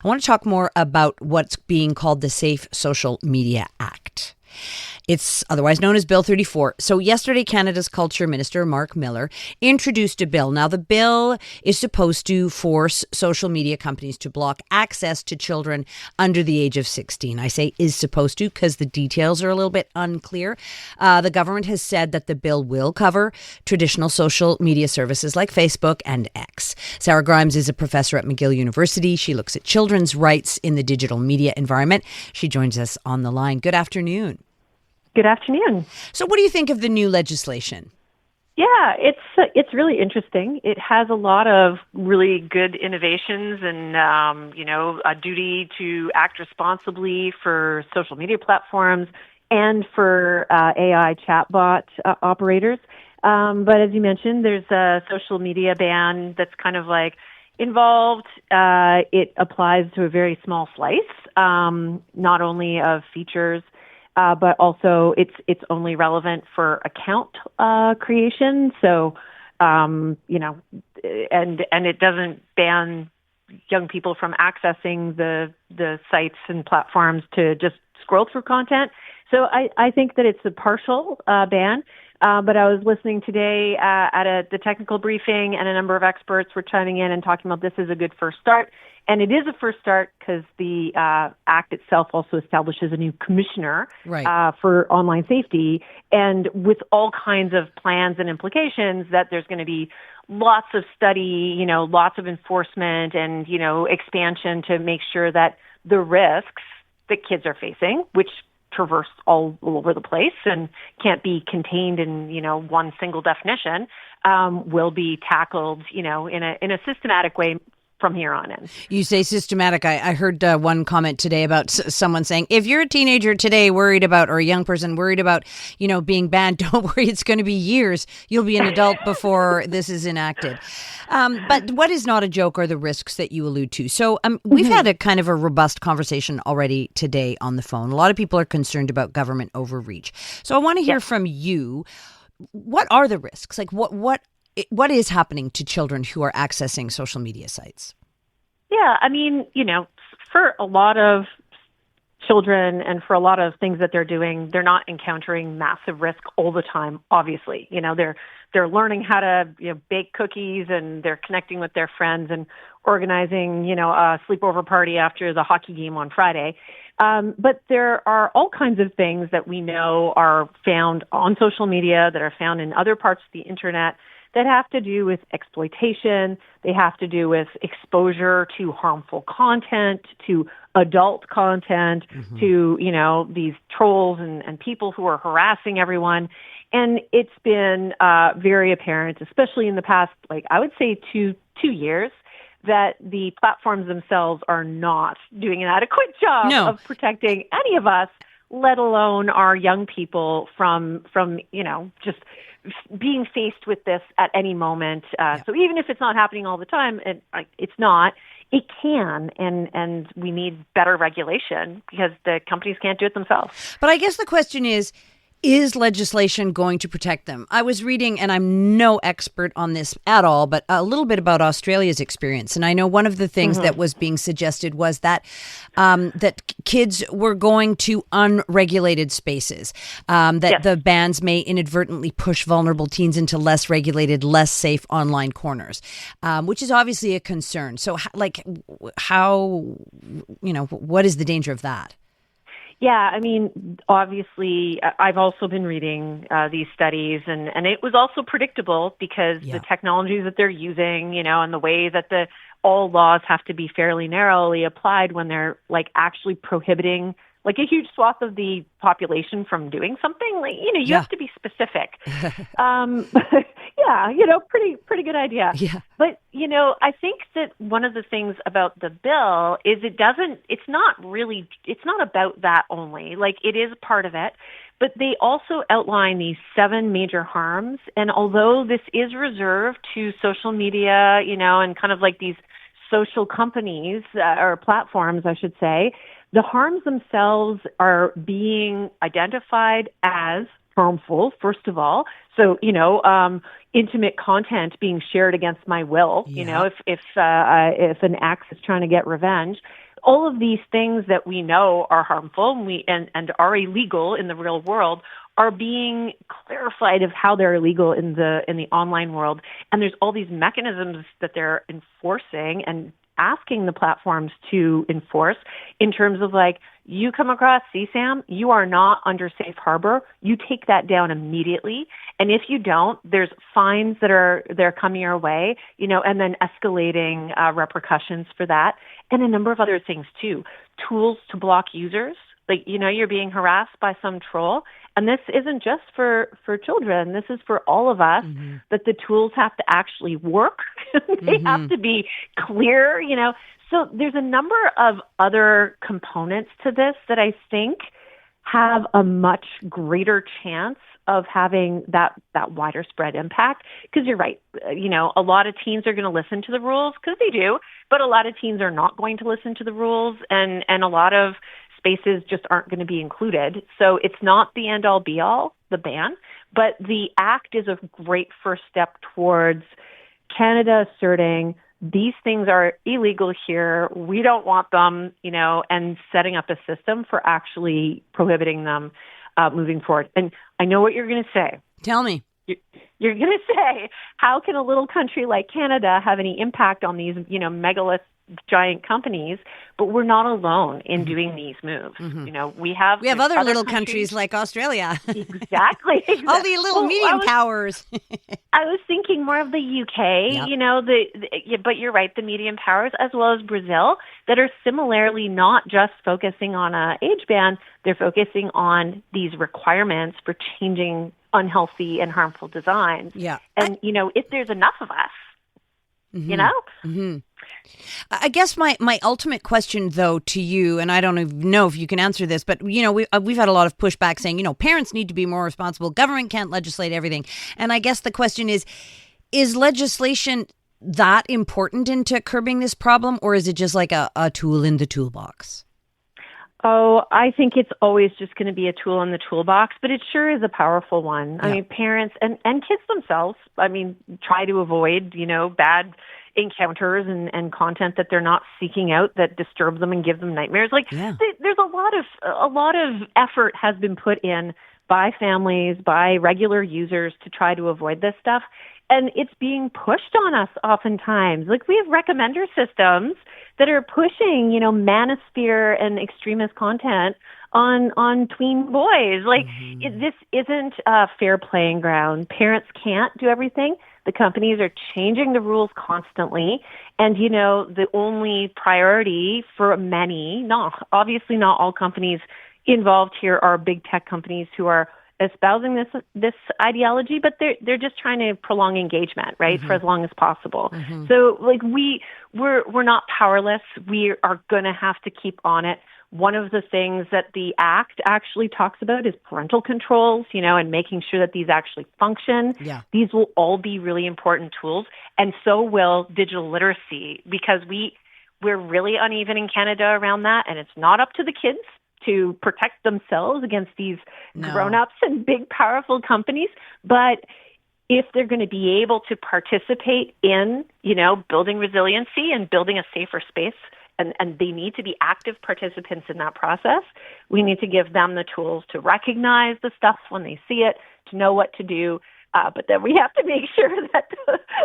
I want to talk more about what's being called the Safe Social Media Act. It's otherwise known as Bill 34. So yesterday, Canada's Culture Minister, Mark Miller, introduced a bill. Now, the bill is supposed to force social media companies to block access to children under the age of 16. I say is supposed to because the details are a little bit unclear. The government has said that the bill will cover traditional social media services like Facebook and X. Sara Grimes is a professor at McGill University. She looks at children's rights in the digital media environment. She joins us on the line. Good afternoon. Good afternoon. So what do you think of the new legislation? Yeah, it's really interesting. It has a lot of really good innovations and, a duty to act responsibly for social media platforms and for AI chatbot operators. But as you mentioned, there's a social media ban that's kind of like involved. It applies to a very small slice, not only of features, but also it's only relevant for account creation. So, and it doesn't ban young people from accessing the sites and platforms to just scroll through content. So I think that it's a partial ban. But I was listening today at the technical briefing, and a number of experts were chiming in and talking about this is a good first start. And it is a first start because the Act itself also establishes a new commissioner for online safety, and with all kinds of plans and implications that there's going to be lots of study, lots of enforcement and, expansion to make sure that the risks that kids are facing, which traverse all over the place and can't be contained in, one single definition, will be tackled, in a systematic way from here on in. You say systematic. I heard one comment today about someone saying, if you're a teenager today worried about, or a young person worried about, being banned, don't worry, it's going to be years. You'll be an adult before this is enacted. But what is not a joke are the risks that you allude to. So we've had a kind of a robust conversation already today on the phone. A lot of people are concerned about government overreach. So I want to hear from you. What are the risks? Like what is happening to children who are accessing social media sites? Yeah, I mean, for a lot of children and for a lot of things that they're doing, they're not encountering massive risk all the time, obviously. They're learning how to bake cookies, and they're connecting with their friends and organizing, a sleepover party after the hockey game on Friday. But there are all kinds of things that we know are found on social media, that are found in other parts of the internet, that have to do with exploitation. They have to do with exposure to harmful content, to adult content, to, these trolls and people who are harassing everyone. And it's been very apparent, especially in the past, I would say two years, that the platforms themselves are not doing an adequate job of protecting any of us, let alone our young people from just being faced with this at any moment. So even if it's not happening all the time, and it's not, it can, and we need better regulation because the companies can't do it themselves. But I guess the question is legislation going to protect them? I was reading, and I'm no expert on this at all, but a little bit about Australia's experience. And I know one of the things that was being suggested was that that kids were going to unregulated spaces, that the bans may inadvertently push vulnerable teens into less regulated, less safe online corners, which is obviously a concern. So what is the danger of that? Yeah, I mean, obviously, I've also been reading these studies, and it was also predictable because the technologies that they're using, and the way that all laws have to be fairly narrowly applied when they're actually prohibiting a huge swath of the population from doing something. You have to be specific. Pretty good idea. Yeah. But, I think that one of the things about the bill is it's not about that only. It is part of it, but they also outline these 7 major harms. And although this is reserved to social media, and kind of these social companies or platforms, I should say, the harms themselves are being identified as harmful, first of all. So, intimate content being shared against my will, if an ex is trying to get revenge, all of these things that we know are harmful and are illegal in the real world are being clarified of how they're illegal in the online world. And there's all these mechanisms that they're enforcing and asking the platforms to enforce in terms of like, you come across CSAM, you are not under safe harbor. You take that down immediately. And if you don't, there's fines they're coming your way, and then escalating repercussions for that. And a number of other things too. Tools to block users. Like, you're being harassed by some troll. And this isn't just for children. This is for all of us, that the tools have to actually work. They have to be clear, So there's a number of other components to this that I think have a much greater chance of having that wider spread impact. Because you're right, a lot of teens are going to listen to the rules because they do, but a lot of teens are not going to listen to the rules, and a lot of spaces just aren't going to be included. So it's not the end-all be-all, the ban, but the act is a great first step towards Canada asserting these things are illegal here. We don't want them, and setting up a system for actually prohibiting them moving forward. And I know what you're going to say. Tell me. You're going to say, how can a little country like Canada have any impact on these, megalith giant companies? But we're not alone in doing these moves. We have other little countries like Australia. Exactly. All the little medium powers. I was thinking more of the UK, but you're right, the medium powers, as well as Brazil, that are similarly not just focusing on a age ban, they're focusing on these requirements for changing unhealthy and harmful designs. Yeah. And, if there's enough of us, I guess my ultimate question, though, to you, and I don't even know if you can answer this, but, we've had a lot of pushback saying, parents need to be more responsible. Government can't legislate everything. And I guess the question is legislation that important into curbing this problem, or is it just like a tool in the toolbox? Oh, I think it's always just going to be a tool in the toolbox, but it sure is a powerful one. Yeah. I mean, parents and kids themselves, try to avoid, bad encounters and content that they're not seeking out that disturb them and give them nightmares. There's a lot of effort has been put in by families, by regular users to try to avoid this stuff. And it's being pushed on us oftentimes. Like, we have recommender systems that are pushing, manosphere and extremist content on tween boys. This isn't a fair playing ground. Parents can't do everything. The companies are changing the rules constantly. And, the only priority for many, obviously not all companies involved here are big tech companies who are espousing this ideology, but they're just trying to prolong engagement, right, for as long as possible. So, we're not powerless. We are going to have to keep on it. One of the things that the Act actually talks about is parental controls, and making sure that these actually function. Yeah. These will all be really important tools, and so will digital literacy, because we're really uneven in Canada around that, and it's not up to the kids to protect themselves against these grown-ups and big, powerful companies. But if they're going to be able to participate in, building resiliency and building a safer space, and they need to be active participants in that process, we need to give them the tools to recognize the stuff when they see it, to know what to do. But then we have to make sure that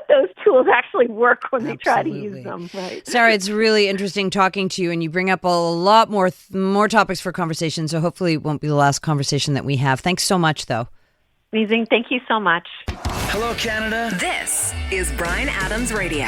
those tools actually work when they try to use them. Right. Sarah, it's really interesting talking to you, and you bring up a lot more topics for conversation, so hopefully it won't be the last conversation that we have. Thanks so much, though. Amazing. Thank you so much. Hello, Canada. This is Bryan Adams Radio.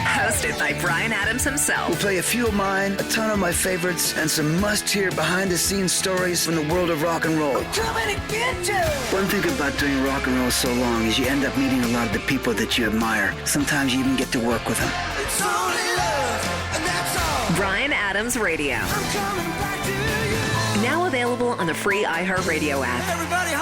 Hosted by Bryan Adams himself. We'll play a few of mine, a ton of my favorites, and some must-hear behind-the-scenes stories from the world of rock and roll. I'm coming to get you! One thing about doing rock and roll so long is you end up meeting a lot of the people that you admire. Sometimes you even get to work with them. It's only love, and that's all. Bryan Adams Radio. I'm coming back to you. Now available on the free iHeartRadio app. Everybody,